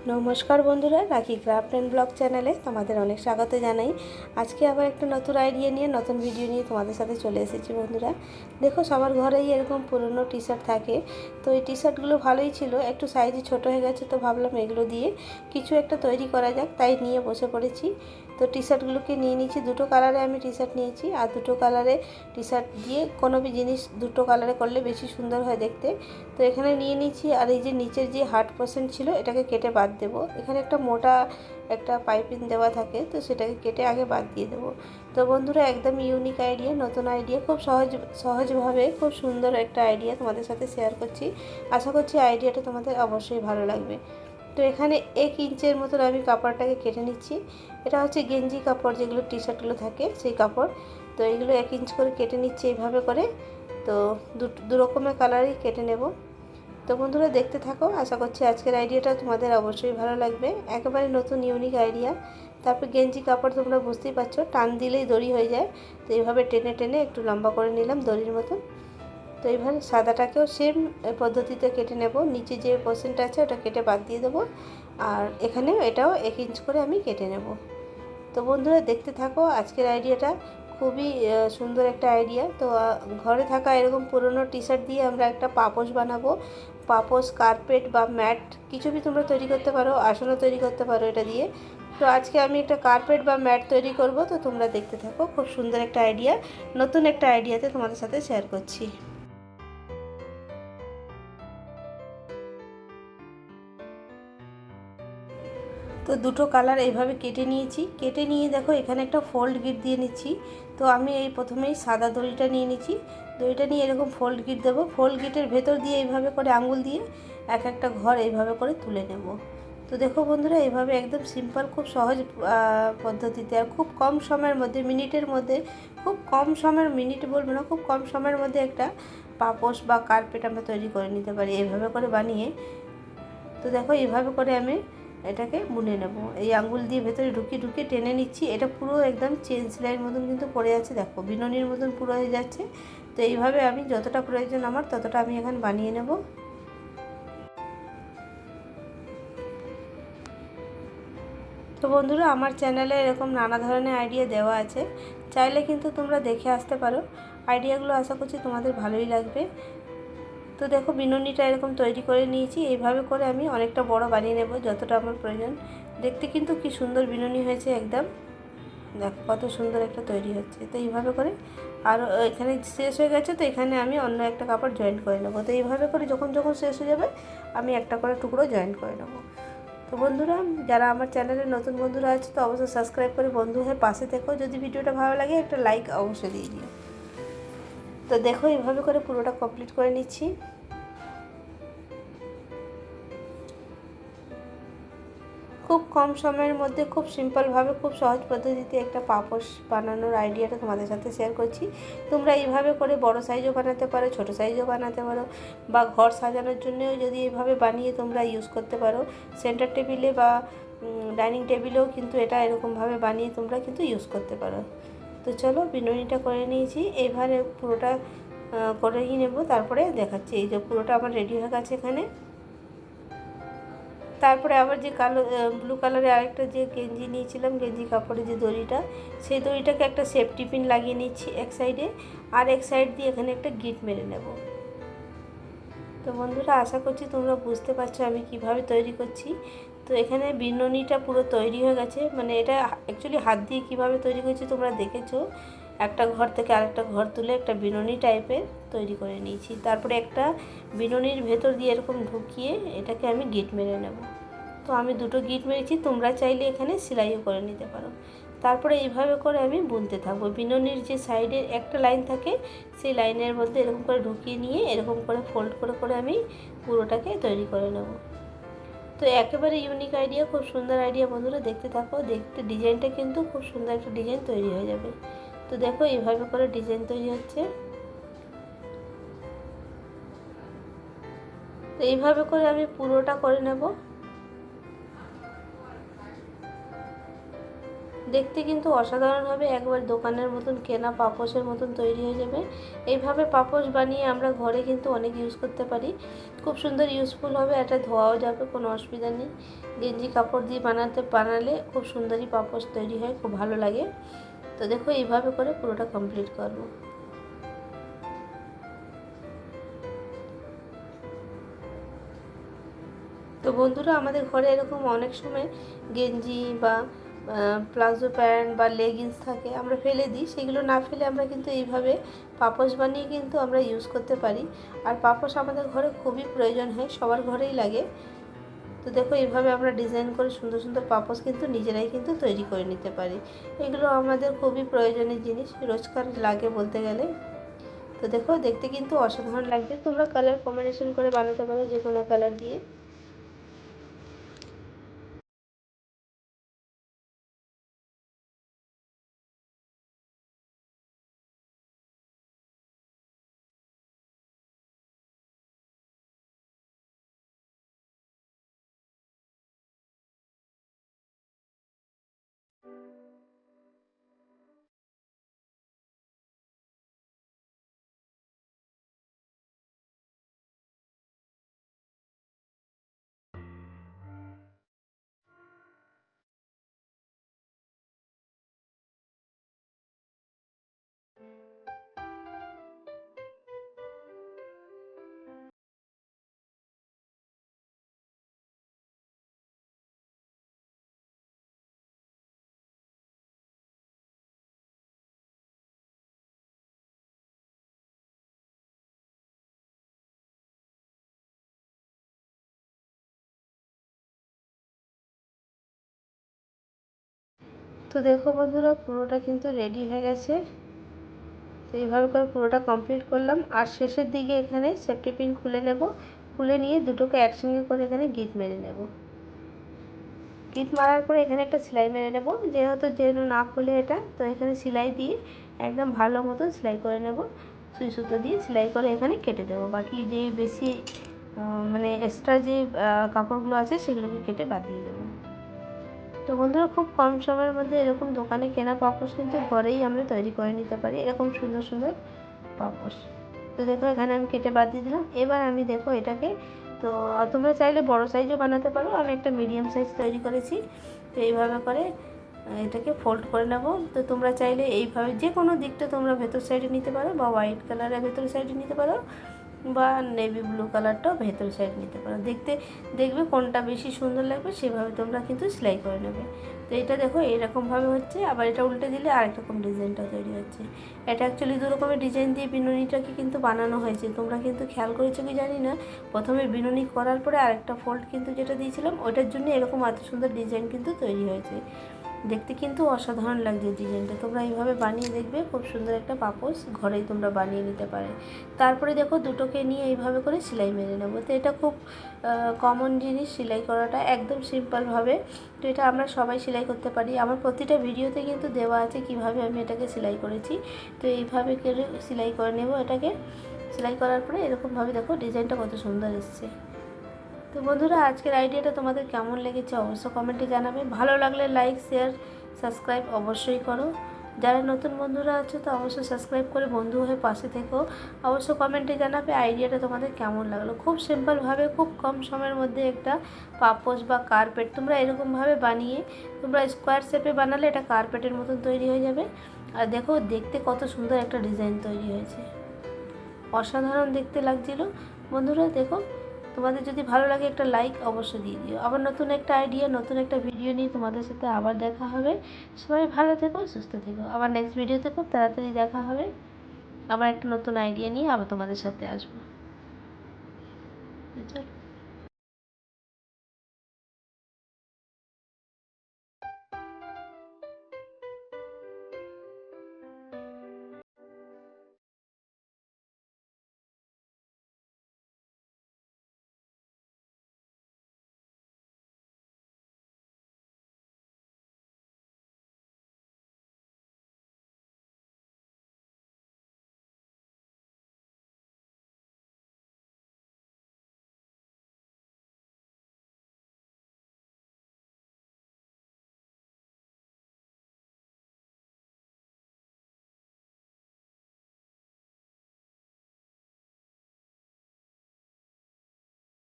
নমস্কার বন্ধুরা, রাখি ক্রাফট অ্যান্ড ব্লগ চ্যানেলে তোমাদের অনেক স্বাগত জানাই। আজকে আবার একটা নতুন আইডিয়া নিয়ে নতুন ভিডিও নিয়ে তোমাদের সাথে চলে এসেছি। বন্ধুরা দেখো, সবার ঘরেই এরকম পুরনো টি শার্ট থাকে। তো এই টি শার্টগুলো ভালোই ছিল, একটু সাইজে ছোট হয়ে গেছে, তো ভাবলাম এগুলো দিয়ে কিছু একটা তৈরি করা যাক, তাই নিয়ে বসে পড়েছি। তো টি শার্টগুলোকে নিয়ে নিয়েছি, দুটো কালারে আমি টি শার্ট নিয়েছি। আর দুটো কালারে টি শার্ট দিয়ে কোনো জিনিস দুটো কালারে করলে বেশি সুন্দর হয় দেখতে। তো এখানে নিয়ে নিয়েছি। আর এই যে নিচের যে হার্ড পোর্শন ছিল, এটাকে কেটে বাদ দেবো। এখানে একটা মোটা একটা পাইপিং দেওয়া থাকে, তো সেটাকে কেটে আগে বাদ দিয়ে দেবো। তো বন্ধুরা, একদম ইউনিক আইডিয়া, নতুন আইডিয়া, খুব সহজভাবে খুব সুন্দর একটা আইডিয়া তোমাদের সাথে শেয়ার করছি। আশা করছি আইডিয়াটা তোমাদের অবশ্যই ভালো লাগবে। তো এখানে 1 ইঞ্চের মতন আমি কাপড়টাকে কেটে নিচ্ছি। এটা হচ্ছে গেঞ্জি কাপড়, যেগুলো টি শার্টগুলো থাকে সেই কাপড়। তো এইগুলো 1 ইঞ্চ করে কেটে নিচ্ছি এইভাবে করে। তো দু রকমের কালারই কেটে নেব। তো বন্ধুরা দেখতে থাকো, আশা করছি আজকের আইডিয়াটা তোমাদের অবশ্যই ভালো লাগবে। একেবারে নতুন ইউনিক আইডিয়া। তারপর গেঞ্জি কাপড় তোমরা বুঝতেই পারছো, টান দিলেই দড়ি হয়ে যায়। তো এইভাবে টেনে টেনে একটু লম্বা করে নিলাম দড়ির মতন। তো এইভাবে সাদাটাকেও সেম পদ্ধতিতে কেটে নেব। নিচে যে পোর্শনটা আছে ওটা কেটে বাদ দিয়ে দেবো। আর এখানেও এটাও 1 ইঞ্চ করে আমি কেটে নেব। তো বন্ধুরা দেখতে থাকো, আজকের আইডিয়াটা খুবই সুন্দর একটা আইডিয়া। তো ঘরে থাকা এরকম পুরনো টি শার্ট দিয়ে আমরা একটা পাপোশ বানাবো। পাপোশ, কার্পেট বা ম্যাট কিছু भी তোমরা তৈরি করতে পারো, আসনও তৈরি করতে পারো এটা দিয়ে। তো আজকে আমি একটা কার্পেট বা ম্যাট তৈরি করব। তো তোমরা দেখতে থাকো, খুব সুন্দর একটা আইডিয়া, নতুন একটা আইডিয়াতে তোমাদের সাথে শেয়ার করছি। তো দুটো কালার এইভাবে কেটে নিয়েছি। কেটে নিয়ে দেখো, এখানে একটা ফোল্ড গিট দিয়ে নিচ্ছি। তো আমি এই প্রথমেই সাদা দড়িটা নিয়ে নিচ্ছি। দড়িটা নিয়ে এরকম ফোল্ড গিট দেবো। ফোল্ড গিটের ভেতর দিয়ে এইভাবে করে আঙুল দিয়ে এক একটা ঘর এইভাবে করে তুলে নেব। তো দেখো বন্ধুরা, এইভাবে একদম সিম্পল, খুব সহজ পদ্ধতিতে আর খুব কম সময়ের মধ্যে, মিনিটের মধ্যে, খুব কম সময়ের, মিনিট বলবো না, খুব কম সময়ের মধ্যে একটা পাপোশ বা কার্পেট আমরা তৈরি করে নিতে পারি এইভাবে করে বানিয়ে। তো দেখো এইভাবে করে আমি এটাকে বুনে নেব। এই আঙ্গুল দিয়ে ভেতরে ঢুকিয়ে ঢুকিয়ে টেনে নিচ্ছি। এটা পুরো একদম চেন সেলাইয়ের মতন কিন্তু পড়ে আছে, দেখো বিনুনির মতন পুরো হয়ে যাচ্ছে। তো এইভাবে আমি যতটা প্রয়োজন আমার ততটা আমি এখন বানিয়ে নেব। তো বন্ধুরা, আমার চ্যানেলে এরকম নানা ধরনের আইডিয়া দেওয়া আছে, চাইলে কিন্তু তোমরা দেখে আসতে পারো। আইডিয়াগুলো আশা করছি তোমাদের ভালোই লাগবে। তো দেখো, বিনুনিটা এরকম তৈরি করে নিয়েছি। এইভাবে করে আমি অনেকটা বড় বানিয়ে নেব যতটা আমার প্রয়োজন। দেখতে কিন্তু কি সুন্দর বিনুনি হয়েছে একদম, দেখো কত সুন্দর একটা তৈরি হচ্ছে। তো এইভাবে করে আর এখানে শেষ হয়ে গেছে, তো এখানে আমি অন্য একটা কাপড় জয়েন করে নেব। তো এইভাবে করে যখন যখন শেষ হয়ে যাবে আমি একটা করে টুকরো জয়েন করে নেব। তো বন্ধুরা, যারা আমার চ্যানেলে নতুন বন্ধুরা আছে, তো অবশ্যই সাবস্ক্রাইব করে বন্ধু হয়ে পাশে থেকো। যদি ভিডিওটা ভালো লাগে একটা লাইক অবশ্যই দিয়ে দিও। তো দেখো, এইভাবে করে পুরোটা কমপ্লিট করে নিচ্ছি। খুব কম সময়ের মধ্যে, খুব সিম্পলভাবে, খুব সহজ পদ্ধতিতে একটা পাপোশ বানানোর আইডিয়াটা তোমাদের সাথে শেয়ার করছি। তোমরা এইভাবে করে বড় সাইজও বানাতে পারো, ছোট সাইজও বানাতে পারো, বা ঘর সাজানোর জন্যও যদি এইভাবে বানিয়ে তোমরা ইউজ করতে পারো। সেন্টার টেবিলে বা ডাইনিং টেবিলেও কিন্তু এটা এরকমভাবে বানিয়ে তোমরা কিন্তু ইউজ করতে পারো। তো চলো, বিনুনিটা করে নিয়েছি, এইভাবে পুরোটা করেই নেব, তারপরে দেখাচ্ছি। এই যে পুরোটা আমার রেডি হয়ে গেছে এখানে। তারপরে আবার যে কালো ব্লু কালারের আরেকটা যে গেঞ্জি নিয়েছিলাম, গেঞ্জি কাপড়ের যে দড়িটা, সেই দড়িটাকে একটা সেফটি পিন লাগিয়ে নিচ্ছি এক সাইডে, আর এক সাইড দিয়ে এখানে একটা গিট মেরে নেব। তো বন্ধুরা, আশা করছি তোমরা বুঝতে পারছো আমি কিভাবে তৈরি করছি। তো এখানে বিনুনিটা পুরো তৈরি হয়ে গেছে, মানে এটা অ্যাকচুয়ালি হাত দিয়ে কিভাবে তৈরি করছি তোমরা দেখেছো। একটা ঘর থেকে আরেকটা ঘর তুলে একটা বিনুনি টাইপের তৈরি করে নিয়েছি। তারপরে একটা বিনুনির ভেতর দিয়ে এরকম ঢুকিয়ে এটাকে আমি গিট মেরে নেব। তো আমি দুটো গিট মেরেছি, তোমরা চাইলে এখানে সেলাইও করে নিতে পারো। তারপরে এইভাবে করে আমি বুনতে থাকবো। বিনুনির যে সাইডের একটা লাইন থাকে, সেই লাইনের মধ্যে এরকম করে ঢুকিয়ে নিয়ে এরকম করে ফোল্ড করে করে আমি পুরোটাকে তৈরি করে নেব। তো একেবারে ইউনিক আইডিয়া, খুব সুন্দর আইডিয়া। বন্ধুরা দেখতে থাকো, দেখতে ডিজাইনটা কিন্তু খুব সুন্দর একটা ডিজাইন তৈরি হয়ে যাবে। তো দেখো, এইভাবে করে ডিজাইন তৈরি হচ্ছে। তো এইভাবে করে আমি পুরোটা করে নেব। দেখতে কিন্তু অসাধারণ হবে, একবার দোকানের মতন কেনা পাপোশের মতন তৈরি হয়ে যাবে। এইভাবে পাপোশ বানিয়ে আমরা ঘরে কিন্তু অনেক ইউজ করতে পারি, খুব সুন্দর ইউজফুল হবে। এটা ধোয়াও যাবে, কোনো অসুবিধা নেই। গেঞ্জি কাপড় দিয়ে বানালে খুব সুন্দরই পাপোশ তৈরি হয়, খুব ভালো লাগে। তো দেখো এইভাবে করে পুরোটা কমপ্লিট করবো। তো বন্ধুরা, আমাদের ঘরে এরকম অনেক সময় গেঞ্জি বা প্লাজো প্যান্ট বা লেগিংস থাকে, আমরা ফেলে দিই। সেগুলো না ফেলে আমরা কিন্তু এইভাবে পাপোশ বানিয়ে কিন্তু আমরা ইউজ করতে পারি। আর পাপোশ আমাদের ঘরে খুবই প্রয়োজন হয়, সবার ঘরেই লাগে। তো দেখো এইভাবে আমরা ডিজাইন করে সুন্দর সুন্দর পাপোশ কিন্তু নিজেরাই কিন্তু তৈরি করে নিতে পারি। এগুলো আমাদের খুবই প্রয়োজনীয় জিনিস, রোজকার লাগে বলতে গেলে। তো দেখো দেখতে কিন্তু অসাধারণ লাগবে। তোমরা কালার কম্বিনেশন করে বানাতে পারো, যে কোনো কালার দিয়ে। তো দেখো বন্ধুরা, পুরোটা কিন্তু রেডি হয়ে গেছে। তো এইভাবে করে পুরোটা কমপ্লিট করলাম। আর শেষের দিকে এখানে সেফটি পিন খুলে নেব, খুলে নিয়ে দুটোকে একসঙ্গে করে এখানে গিট মেরে নেব। গিট মারার পরে এখানে একটা সেলাই মেরে নেব, যেন না খুলে এটা। তো এখানে সেলাই দিয়ে একদম ভালো মতো সেলাই করে নেব। সুই সুতো দিয়ে সেলাই করে এখানে কেটে দেবো। বাকি যে বেশি মানে এক্সট্রা যে কাপড়গুলো আছে সেগুলোকে কেটে বাদ দিয়ে দেবো। তো বন্ধুরা, খুব কম সময়ের মধ্যে এরকম দোকানে কেনা পাপোশ কিন্তু ঘরেই আমরা তৈরি করে নিতে পারি, এরকম সুন্দর সুন্দর পাপোশ। তো দেখো এখানে আমি কেটে বাদ দিয়ে দিলাম। এবার আমি দেখো এটাকে, তো তোমরা চাইলে বড় সাইজও বানাতে পারো, আমি একটা মিডিয়াম সাইজ তৈরি করেছি। তো এইভাবে করে এটাকে ফোল্ড করে নেব। তো তোমরা চাইলে এইভাবে যে কোনো দিকটা তোমরা ভেতর সাইডে নিতে পারো, বা হোয়াইট কালারের ভেতর সাইডে নিতে পারো, বা নেভি ব্লু কালারটাও ভেতর সাইড নিতে পারো। দেখবে কোনটা বেশি সুন্দর লাগবে সেভাবে তোমরা কিন্তু সেলাই করে নেবে। তো এটা দেখো এরকমভাবে হচ্ছে, আবার এটা উল্টে দিলে আরেক রকম ডিজাইনটা তৈরি হচ্ছে। এটা অ্যাকচুয়ালি দু রকমের ডিজাইন দিয়ে বিনুনিটাকে কিন্তু বানানো হয়েছে। তোমরা কিন্তু খেয়াল করেছো কি জানি না, প্রথমে বিনুনি করার পরে আরেকটা ফোল্ড কিন্তু যেটা দিয়েছিলাম, ওইটার জন্য এরকম এত সুন্দর ডিজাইন কিন্তু তৈরি হয়েছে। দেখতে কিন্তু অসাধারণ লাগছে ডিজাইনটা। তোমরা এইভাবে বানিয়ে দেখবে, খুব সুন্দর একটা পাপোশ ঘরেই তোমরা বানিয়ে নিতে পারে। তারপরে দেখো দুটোকে নিয়ে এইভাবে করে সেলাই মেরে নেবো। তো এটা খুব কমন জিনিস, সেলাই করাটা একদম সিম্পলভাবে। তো এটা আমরা সবাই সেলাই করতে পারি। আমার প্রতিটা ভিডিওতে কিন্তু দেওয়া আছে কিভাবে আমি এটাকে সেলাই করেছি। তো এইভাবে করে সেলাই করে নেব। এটাকে সেলাই করার পরে এরকমভাবে দেখো ডিজাইনটা কত সুন্দর এসছে। তো বন্ধুরা, আজকের আইডিয়াটা তোমাদের কেমন লেগেছে অবশ্য কমেন্টে জানাবে। ভালো লাগলে লাইক, শেয়ার, সাবস্ক্রাইব অবশ্যই করো। যারা নতুন বন্ধুরা আছো তো অবশ্যই সাবস্ক্রাইব করে বন্ধু হয়ে পাশে থেকো। অবশ্য কমেন্টে জানাবে আইডিয়াটা তোমাদের কেমন লাগলো। খুব সিম্পলভাবে, খুব কম সময়ের মধ্যে একটা পাপোশ বা কার্পেট তোমরা এরকমভাবে বানিয়ে, তোমরা স্কোয়ার শেপে বানালে এটা কার্পেটের মতন তৈরি হয়ে যাবে। আর দেখো দেখতে কত সুন্দর একটা ডিজাইন তৈরি হয়েছে, অসাধারণ দেখতে লাগছিল। বন্ধুরা দেখো, তোমাদের যদি ভালো লাগে একটা লাইক অবশ্যই দিয়ে দিও। আবার নতুন একটা আইডিয়া, নতুন একটা ভিডিও নিয়ে তোমাদের সাথে আবার দেখা হবে। সবাই ভালো থেকো, সুস্থ থেকো। আবার নেক্সট ভিডিওতে খুব তাড়াতাড়ি দেখা হবে। আবার একটা নতুন আইডিয়া নিয়ে আবার তোমাদের সাথে আসবো।